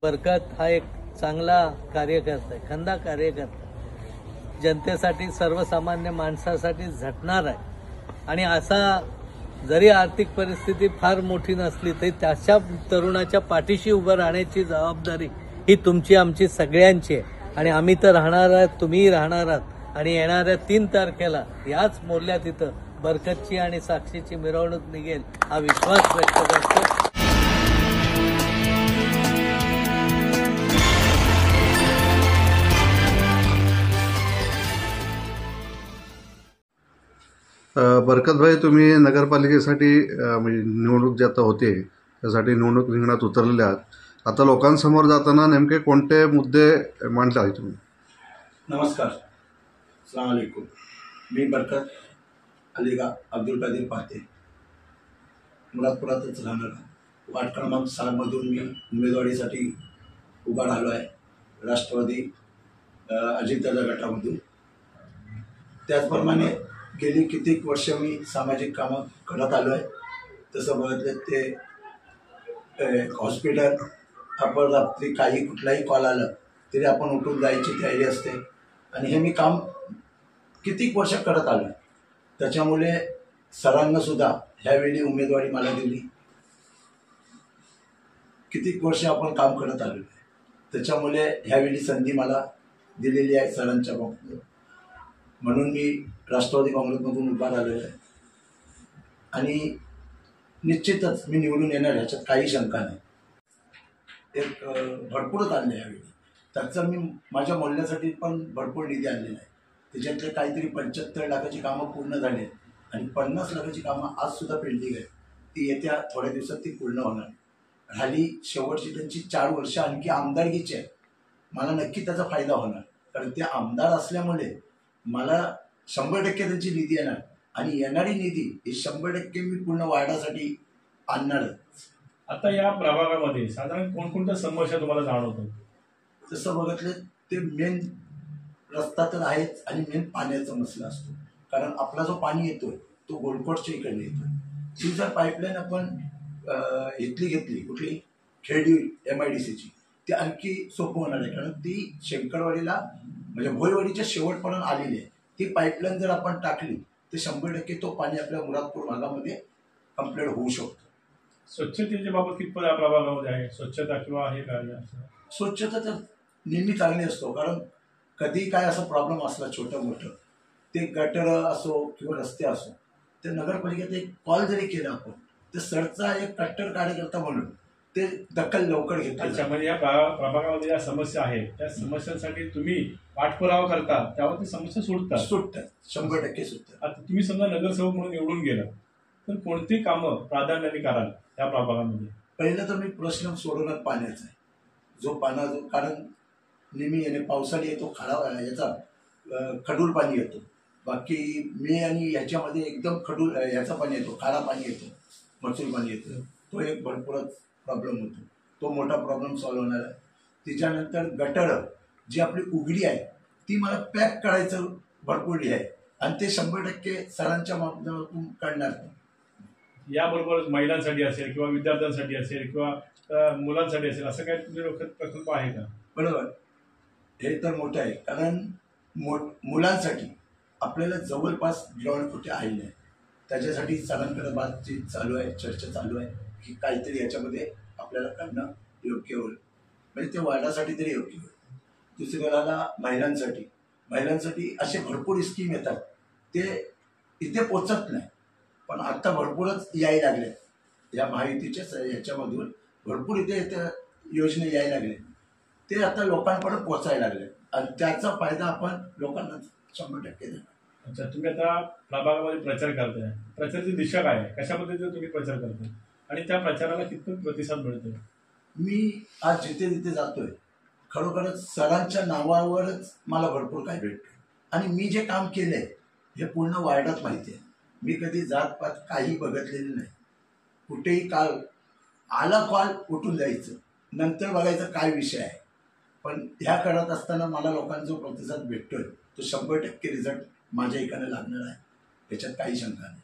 बरकत हा एक चांगला कार्यकर्ता आहे, खंदा कार्यकर्ता, जनतेसाठी सर्वसामान्य माणसासाठी झटणार आहे. आणि असा जरी आर्थिक परिस्थिती फार मोठी नसली तरी त्याच्या तरुणाच्या पाठीशी उभं राहण्याची जबाबदारी ही तुमची आमची सगळ्यांची आहे. आणि आम्ही तर राहणार आहात, तुम्हीही राहणार आहात. आणि येणाऱ्या 3 तारखेला याच मोर्ल्यात इथं बरकतची आणि साक्षीची मिरवणूक निघेल हा विश्वास व्यक्त करतो. बरकत भाई, तुम्ही नगरपालिकेसाठी म्हणजे निवडणूक जे आता होते त्यासाठी निवडणूक रिंगणात उतरलेले आहात. आता लोकांसमोर जाताना नेमके कोणते मुद्दे मांडले आहेत तुम्ही? नमस्कार, अस्सलाम वालेकुम. मी बरकत अलीगा अब्दुल कादिर पाते, मुरादपुरातच राहणार. वार्ड क्रमांक 6 मधून मी उमेदवारीसाठी उभा राहिलो आहे, राष्ट्रवादी अजितदादा गटामधून. त्याचप्रमाणे गेली कित्येक वर्ष मी सामाजिक कामं करत आलो आहे. तसं बघितलं ते हॉस्पिटल, आपण रात्री काही कुठलाही कॉल आला तरी आपण उठून जायची तयारी असते. आणि हे मी काम कित्येक वर्ष करत आलो आहे. त्याच्यामुळे सरांनासुद्धा ह्यावेळी उमेदवारी मला दिली. कित्येक वर्ष आपण काम करत आलो आहे, त्याच्यामुळे ह्यावेळी संधी मला दिलेली आहे सरांच्या बाबतीत. म्हणून मी राष्ट्रवादी काँग्रेसमधून उभा राहिलो आहे. आणि निश्चितच मी निवडून येणार, ह्याच्यात काही शंका नाही. एक भरपूरच आणले यावेळी. त्याचं मी माझ्या मोहल्ल्यासाठी पण भरपूर निधी आणलेला आहे. त्याच्यातले काहीतरी 75 लाखाची कामं पूर्ण झाली आहेत. आणि 50 लाखाची कामं आजसुद्धा पेंडिंग आहे. ती येत्या थोड्या दिवसात ती पूर्ण होणार. राहिली शेवटची त्यांची 4 वर्ष आणखी आमदारकीची आहे. मला नक्की त्याचा फायदा होणार, कारण ते आमदार असल्यामुळे मला 100% त्यांची निधी येणार. आणि येणारी निधी ही 100% मी पूर्ण वार्डासाठी आणणारच. आता या प्रभागामध्ये साधारण कोणकोणत्या समस्या तुम्हाला जाणवतात? जसं बघितलं ते मेन रस्ता तर आहेच, आणि मेन पाण्याचा मसला असतो. कारण आपला जो पाणी येतोय तो गोलकोटच्या इकडे येतो. ती जर पाईपलाईन आपण इथली घेतली, कुठली खेडी MIDCची, ती आणखी सोपं होणार आहे. कारण ती शेंकडवाडीला म्हणजे भोईवाडीच्या शेवटपर्यंत आलेली आहे. ती पाईपलाईन जर आपण टाकली तर 100% तो पाणी आपल्या मुरादपूर भागामध्ये कंप्लीट होऊ शकतो. स्वच्छतेच्या बाबत कितपत या प्रभागामध्ये आहे स्वच्छता किंवा हे कार्य? स्वच्छता तर नेहमी चांगली असतो. कारण कधी काय असा प्रॉब्लेम असला छोटं मोठं, ते गटर असो किंवा रस्ते असो, ते नगरपालिकेत एक कॉल जरी केला आपण, तर सरचा एक कट्टर कार्यकर्ता म्हणून ते दखल लवकर घेतात. त्याच्यामध्ये या प्रभागामध्ये ज्या समस्या आहेत त्या समस्यांसाठी तुम्ही पाठपुरावा करता, त्यावर ती समस्या सुटतात 100% सुटतात. आता तुम्ही समजा नगरसेवक म्हणून निवडून गेला तर कोणती कामं प्राधान्याने कराल त्या प्रभागामध्ये? पहिलं तर मी प्रश्न सोडवणार पाण्याचा आहे. कारण नेहमी येणे पावसाळी येतो, खडूळ पाणी येतो. बाकी मे आणि ह्याच्यामध्ये एकदम ह्याचा पाणी येतो, खारा पाणी येतो, मसूर पाणी येतं. तो एक भरपूरच प्रॉब्लेम होतो. तो मोठा प्रॉब्लेम सॉल्व्ह होणार आहे. त्याच्यानंतर गटर जी आपली उघडी आहे ती मला पॅक करायचं भरपूर आहे. आणि ते 100% सरांच्या माध्यमातून काढणार. याबरोबरच महिलांसाठी असेल किंवा विद्यार्थ्यांसाठी असेल किंवा मुलांसाठी असेल, असं काही तुमचे प्रकल्प आहे का? बरोबर, हे तर मोठं आहे. कारण मुलांसाठी आपल्याला जवळपास ग्राउंड कुठे आहे नाही. त्याच्यासाठी सरांकडे बातचीत चालू आहे, चर्चा चालू आहे की काहीतरी याच्यामध्ये आपल्याला करणं योग्य होईल. म्हणजे ते वार्डासाठी तरी योग्य होईल. दुसऱ्याला महिलांसाठी असे भरपूर स्कीम येतात, ते इथे पोचत नाही. पण आता भरपूरच यायला लागले. या महायुतीच्या ह्याच्यामधून भरपूर इथे योजना यायला लागले. ते आता लोकांपर्यंत पोचायला लागले. आणि त्याचा फायदा आपण लोकांना 100% देणार. अच्छा, तुम्ही आता प्रभागामध्ये प्रचार करताय, प्रचाराची दिशा काय आहे? कशा पद्धतीने तुम्ही प्रचार करताय आणि त्या प्रचाराला कितपत प्रतिसाद मिळतोय? मी आज जिथे जिथे जातोय खरोखरच सरांच्या नावावरच मला भरपूर काय भेटतं. आणि मी जे काम केलंय हे पूर्ण वार्डात माहिती आहे. मी कधी जातपात काही बघितलेलं नाही. कुठेही आला कॉल उठून जायचं, नंतर बघायचं काय विषय आहे. पण ह्या करत असताना मला लोकांचा जो प्रतिसाद भेटतोय तो 100% रिझल्ट माझ्या इकडे लागणार आहे, याच्यात काही शंका नाही.